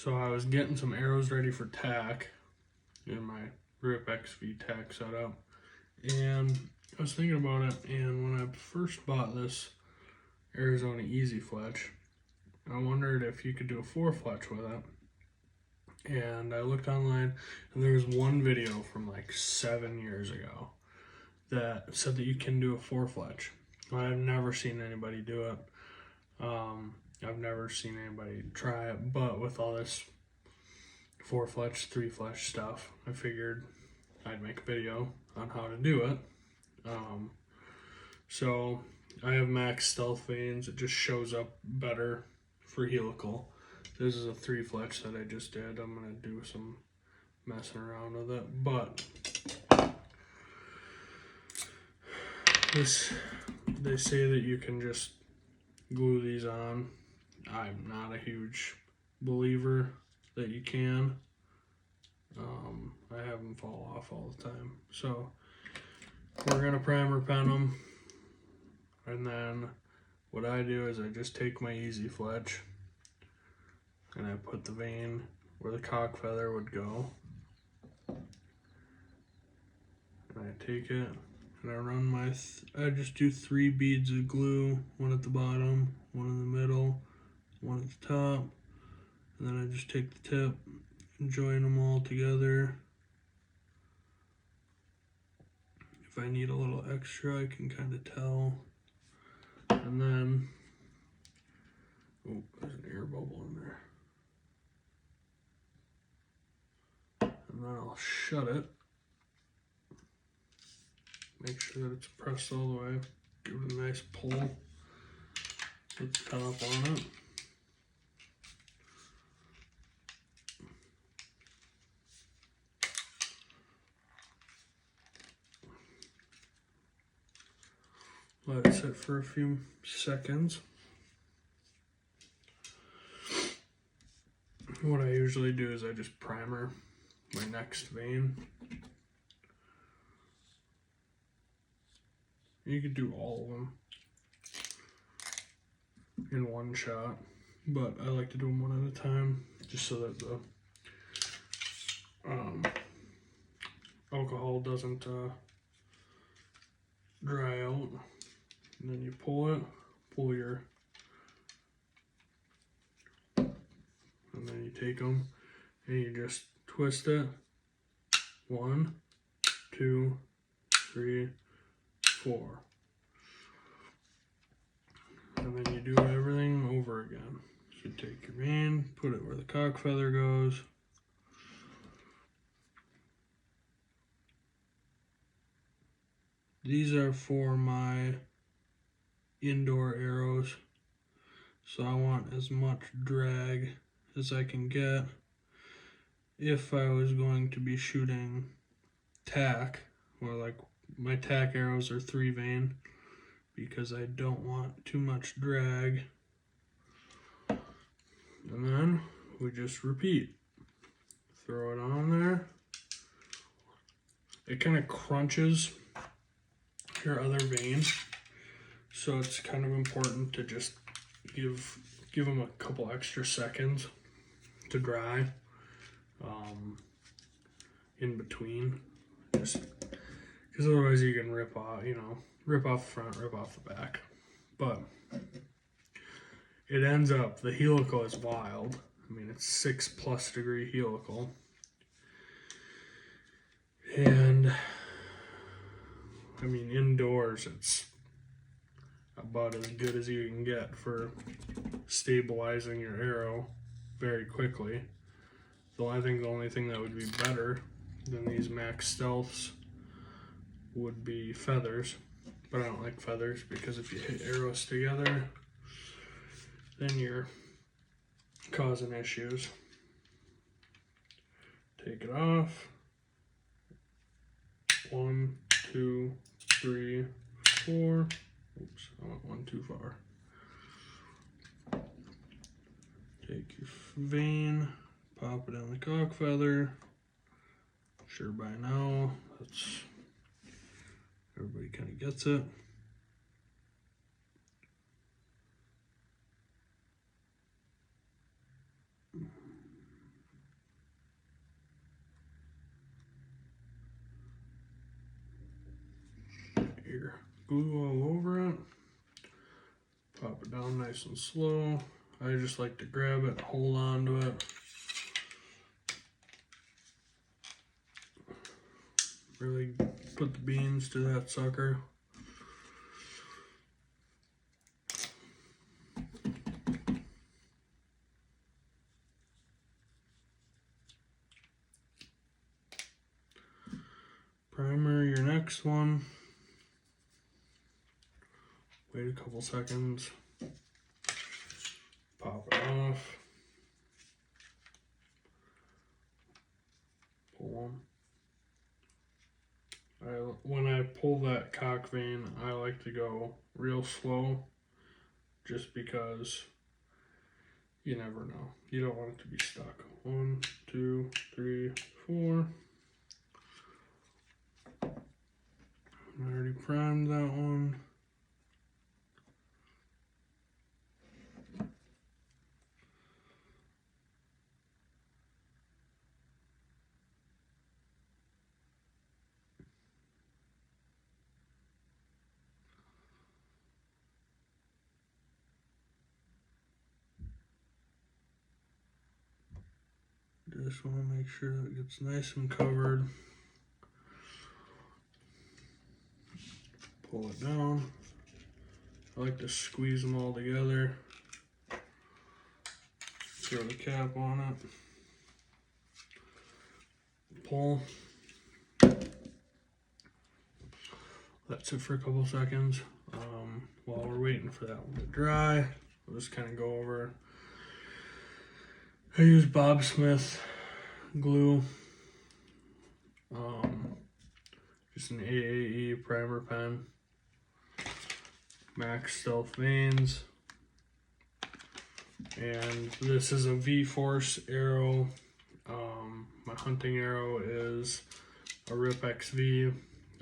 So I was getting some arrows ready for tack in my Rip XV tack setup, and I was thinking about it, and when I first bought this Arizona Easy Fletch, I wondered if you could do a 4-fletch with it. And I looked online, and there was one video from like 7 years ago that said that you can do a 4-fletch. I've never seen anybody do it. I've never seen anybody try it, but with all this 4-fletch, 3-fletch stuff, I figured I'd make a video on how to do it. So I have max stealth veins. It just shows up better for helical. This is a 3-fletch that I just did. I'm gonna do some messing around with it, but they say that you can just glue these on. I'm not a huge believer that you can. I have them fall off all the time. So we're gonna primer pen them, and then what I do is I just take my Easy Fletch and I put the vein where the cock feather would go, and I take it and I run I just do 3 beads of glue, one at the bottom, one in the middle, one at the top, and then I just take the tip and join them all together. If I need a little extra, I can kind of tell. And then, oh, there's an air bubble in there. And then I'll shut it. Make sure that it's pressed all the way. Give it a nice pull with the top on it. Let it sit for a few seconds. What I usually do is I just primer my next vein. You could do all of them in one shot, but I like to do them one at a time, just so that the alcohol doesn't dry out. And then you pull your, and then you take them and you just twist it. 1, 2, 3, 4. And then you do everything over again. So you take your vein, put it where the cock feather goes. These are for my indoor arrows, so I want as much drag as I can get. If I was going to be shooting tack, or like my tack arrows are 3 vein, because I don't want too much drag. And then we just repeat. Throw it on there. It kind of crunches your other vein, so it's kind of important to just give them a couple extra seconds to dry in between, just because otherwise you can rip off the front, rip off the back. But it ends up, the helical is wild. I mean, it's 6+ degree helical, and I mean, indoors it's about as good as you can get for stabilizing your arrow very quickly. Though I think the only thing that would be better than these max stealths would be feathers, but I don't like feathers because if you hit arrows together, then you're causing issues. Take it off. 1, 2, 3, 4. Oops, I went one too far. Take your vein, pop it on the cock feather. Sure by now, everybody kind of gets it. here. Glue all over it. Pop it down nice and slow. I just like to grab it, hold on to it. Really put the beans to that sucker. Primer your next one. Wait a couple seconds. Pop it off. Pull them. When I pull that cock vein, I like to go real slow just because you never know. You don't want it to be stuck. 1, 2, 3, 4. I already primed that one. Just want to make sure that it gets nice and covered. Pull it down. I like to squeeze them all together. Throw the cap on it. Pull. That's it for a couple seconds. While we're waiting for that one to dry, we'll just kind of go over. I use Bob Smith glue. Just an AAE primer pen. Max Stealth Veins. And this is a V-Force arrow. My hunting arrow is a Rip XV,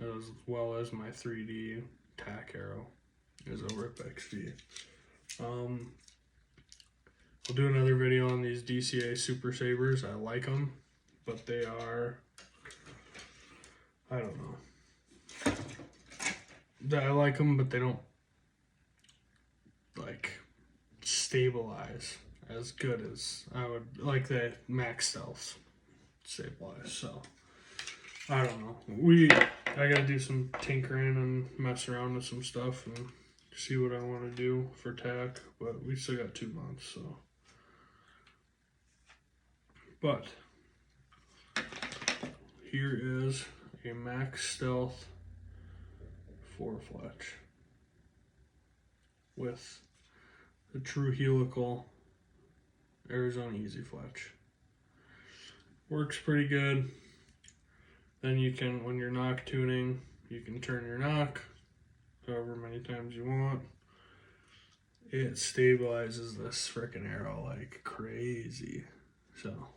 as well as my 3D tack arrow is a Rip XV. I'll do another video on these DCA Super Sabers. I like them, but they are, I don't know. I like them, but they don't like stabilize as good as I would like the Max Stealths stabilize. So I don't know. I gotta do some tinkering and mess around with some stuff and see what I want to do for tack, but we still got 2 months, so. But here is a Max Stealth Four-fletch with the true helical Arizona Easy Fletch. Works pretty good. Then you can, when you're knock tuning, you can turn your knock however many times you want. It stabilizes this freaking arrow like crazy. So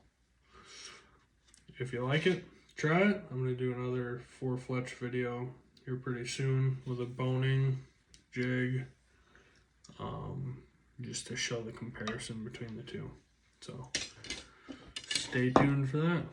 if you like it, try it. I'm gonna do another Four-fletch video here pretty soon with a boning jig, just to show the comparison between the two. So stay tuned for that.